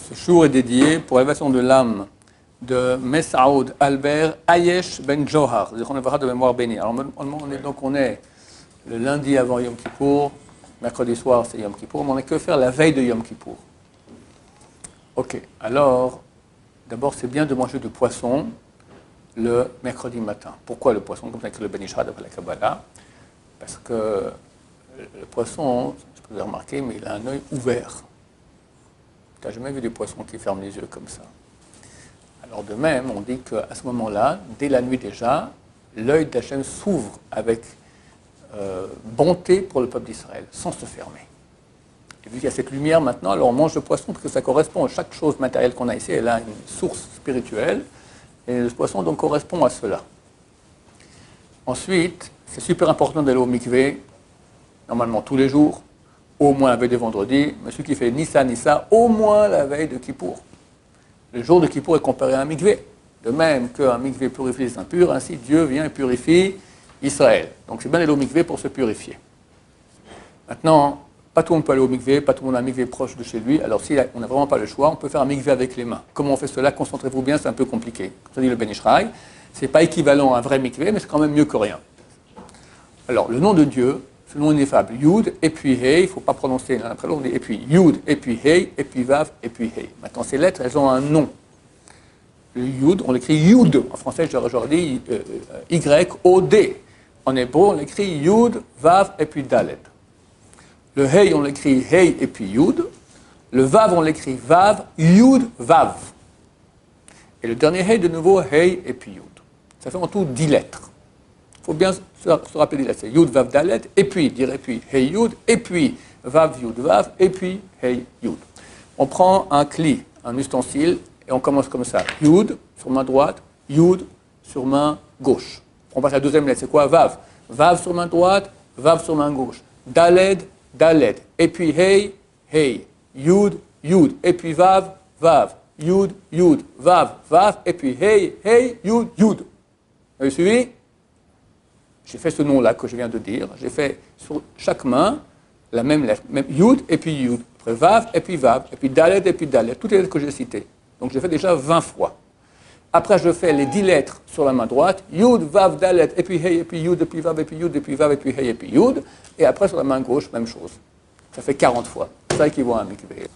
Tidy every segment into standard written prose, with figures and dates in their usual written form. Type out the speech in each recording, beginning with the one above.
Ce jour est dédié pour l'élévation de l'âme de Messaoud Albert Ayesh Ben Johar, on verra de mémoire bénie. Alors, on est le lundi avant Yom Kippour, mercredi soir c'est Yom Kippour, mais on n'a que faire la veille de Yom Kippour. Ok, alors, d'abord c'est bien de manger du poisson le mercredi matin. Pourquoi le poisson? Comme ça que le Ben Ishra d'après la Kabbalah. Parce que le poisson, je peux vous remarquer, mais il a un œil ouvert. Tu n'as jamais vu des poissons qui ferment les yeux comme ça. Alors de même, on dit qu'à ce moment-là, dès la nuit déjà, l'œil d'Hachem s'ouvre avec bonté pour le peuple d'Israël, sans se fermer. Et vu qu'il y a cette lumière maintenant, alors on mange le poisson parce que ça correspond à chaque chose matérielle qu'on a ici. Elle a une source spirituelle et le poisson donc correspond à cela. Ensuite, c'est super important d'aller au mikvé, normalement tous les jours, au moins la veille de vendredi, mais celui qui fait ni ça, au moins la veille de Kippour. Le jour de Kippour est comparé à un mikvé. De même qu'un mikvé purifie les impurs, ainsi Dieu vient et purifie Israël. Donc c'est bien d'aller au mikvé pour se purifier. Maintenant, pas tout le monde peut aller au mikvé, pas tout le monde a un mikvé proche de chez lui. Alors si on n'a vraiment pas le choix, on peut faire un mikvé avec les mains. Comment on fait cela? Concentrez-vous bien, c'est un peu compliqué. Comme ça dit le Ben Ishraï, c'est pas équivalent à un vrai mikvé, mais c'est quand même mieux que rien. Alors le nom de Dieu, ce nom ineffable, Yud, et puis Hey, il ne faut pas prononcer l'un après l'autre, et puis Yud, et puis Hey, et puis Vav, et puis Hey. Maintenant, ces lettres, elles ont un nom. Le Yud, on l'écrit Yud. En français, j'aurais dit Y-O-D. En hébreu, on l'écrit Yud, Vav, et puis Dalet. Le Hey, on l'écrit Hey, et puis Yud. Le Vav, on l'écrit Vav, Yud, Vav. Et le dernier Hey, de nouveau, Hey, et puis Yud. Ça fait en tout 10 lettres. Il faut bien se rappeler des lettres. C'est Yud, Vav, Dalet, et puis, Hey, Yud, et puis, Vav, Yud, Vav, et puis, Hey, Yud. On prend un cli, un ustensile, et on commence comme ça. Yud, sur main droite, Yud, sur main gauche. On passe à la deuxième lettre, c'est quoi? Vav. Vav sur main droite, Vav sur main gauche. Daled, Daled. Et puis, Hey, Hey. Yud, Yud. Et puis, Vav, Vav. Yud, Yud. Vav, Vav. Et puis, Hey, Hey, Yud, Yud. Vous avez suivi? J'ai fait ce nom-là que je viens de dire. J'ai fait sur chaque main la même lettre. Même Yud et puis Yud. Après Vav et puis Vav. Et puis Dalet et puis Dalet. Toutes les lettres que j'ai citées. Donc j'ai fait déjà 20 fois. Après je fais les 10 lettres sur la main droite. Yud, Vav, Dalet. Et puis Hey et puis Yud et puis Vav et puis Yud et puis Vav et puis Hey et puis Yud. Et après sur la main gauche, même chose. Ça fait 40 fois. C'est ça équivaut à un mikvé.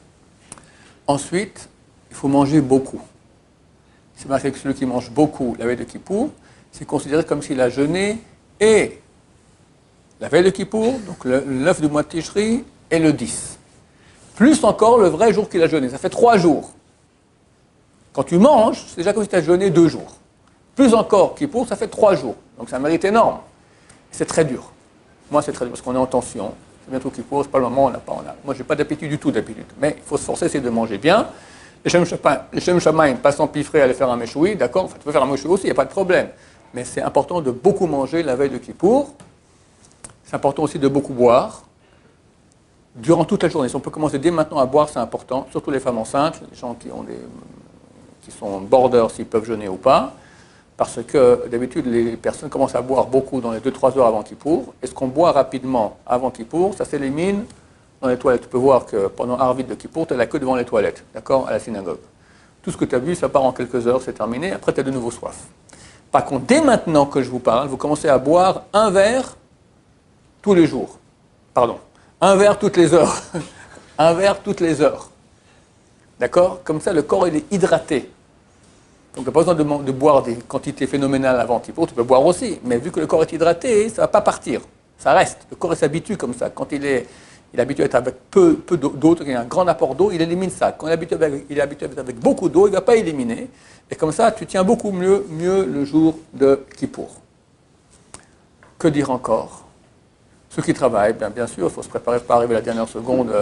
Ensuite, il faut manger beaucoup. C'est marqué que celui qui mange beaucoup la veille de Kippour, c'est considéré comme s'il a jeûné. Et la veille de Kippour, donc le 9 du mois de Tishri, et le 10. Plus encore le vrai jour qu'il a jeûné. Ça fait 3 jours. Quand tu manges, c'est déjà comme si tu as jeûné 2 jours. Plus encore Kippour, ça fait 3 jours. Donc c'est un mérite énorme. C'est très dur. Moi, c'est très dur parce qu'on est en tension. C'est bientôt Kippour, c'est pas le moment, moi, je n'ai pas d'appétit du tout d'habitude. Mais il faut se forcer, c'est de manger bien. Les Shem Shamaim, pas s'empiffrer à aller faire un méchoui, d'accord? Enfin, tu peux faire un méchoui aussi, il n'y a pas de problème. Mais c'est important de beaucoup manger la veille de Kippour. C'est important aussi de beaucoup boire durant toute la journée. Si on peut commencer dès maintenant à boire, c'est important, surtout les femmes enceintes, les gens qui sont borders s'ils peuvent jeûner ou pas, parce que d'habitude les personnes commencent à boire beaucoup dans les 2-3 heures avant Kippour, et ce qu'on boit rapidement avant Kippour, ça s'élimine dans les toilettes. Tu peux voir que pendant Arvit de Kippour, tu as la queue devant les toilettes, d'accord, à la synagogue. Tout ce que tu as bu, ça part en quelques heures, c'est terminé, après tu as de nouveau soif. Par contre, dès maintenant que je vous parle, vous commencez à boire un verre tous les jours. Pardon, un verre toutes les heures. Un verre toutes les heures. D'accord? Comme ça, le corps, il est hydraté. Donc, tu n'as pas besoin de boire des quantités phénoménales avant Kippour, tu peux boire aussi. Mais vu que le corps est hydraté, ça ne va pas partir. Ça reste. Le corps, il s'habitue comme ça. Quand il est habitué à être avec peu d'eau, il y a un grand apport d'eau, il élimine ça. Quand il est habitué à être avec beaucoup d'eau, il ne va pas éliminer. Et comme ça, tu tiens beaucoup mieux le jour de Kippour. Que dire encore? Ceux qui travaillent, bien sûr, il faut se préparer pour pas arriver à la dernière seconde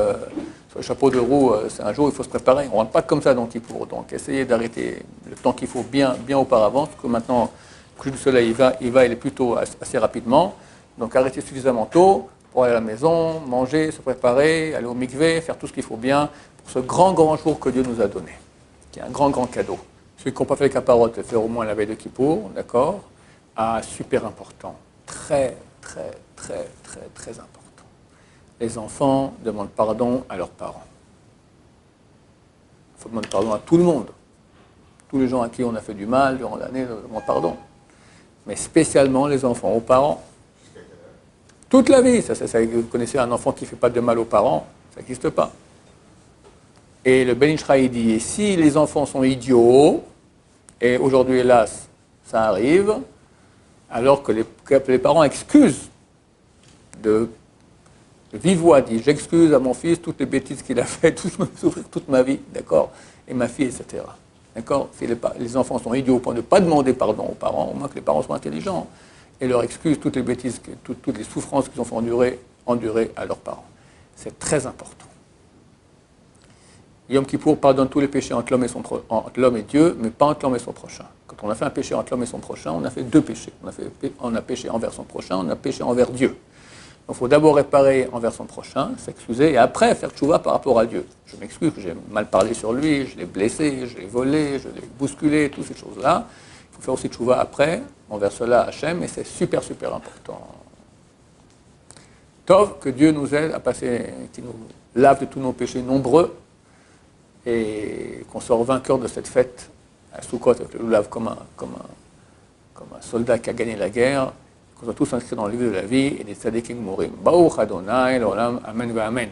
sur le chapeau de roue, c'est un jour où il faut se préparer. On ne rentre pas comme ça dans Kippour. Donc essayez d'arrêter le temps qu'il faut bien auparavant, parce que maintenant, le coucher du soleil, il est plutôt assez rapidement. Donc arrêtez suffisamment tôt pour aller à la maison, manger, se préparer, aller au mikvé, faire tout ce qu'il faut bien pour ce grand jour que Dieu nous a donné, qui est un grand cadeau. Ceux qui n'ont pas fait les caparottes, le faire au moins la veille de Kippour, d'accord? Ah, super important. Très important. Les enfants demandent pardon à leurs parents. Il faut demander pardon à tout le monde. Tous les gens à qui on a fait du mal durant l'année demandent pardon. Mais spécialement les enfants aux parents. Toute la vie, vous connaissez un enfant qui ne fait pas de mal aux parents, ça n'existe pas. Et le Ben Ish Chai dit, si les enfants sont idiots, et aujourd'hui, hélas, ça arrive, alors que les parents excusent de vive voix, dit, j'excuse à mon fils toutes les bêtises qu'il a fait, tout ce qui m'a fait souffrir toute ma vie, d'accord, et ma fille, etc. D'accord. Si les enfants sont idiots pour ne pas demander pardon aux parents, au moins que les parents soient intelligents, et leur excusent toutes les bêtises, toutes les souffrances qu'ils ont fait endurer à leurs parents. C'est très important. Yom Kippour pardonne tous les péchés entre l'homme et Dieu, mais pas entre l'homme et son prochain. Quand on a fait un péché entre l'homme et son prochain, on a fait deux péchés. On a péché envers son prochain, on a péché envers Dieu. Donc il faut d'abord réparer envers son prochain, s'excuser, et après faire tchouva par rapport à Dieu. Je m'excuse que j'ai mal parlé sur lui, je l'ai blessé, je l'ai volé, je l'ai bousculé, toutes ces choses-là. Il faut faire aussi tchouva après, envers cela Hachem, et c'est super, super important. Tov, que Dieu nous aide à passer, qui nous lave de tous nos péchés nombreux, et qu'on soit vainqueur de cette fête à Sukkot, avec le lulav comme un soldat qui a gagné la guerre, qu'on soit tous inscrits dans le livre de la vie et des tzadikim mourim. Baruch Adonai, l'olam, amen va amen.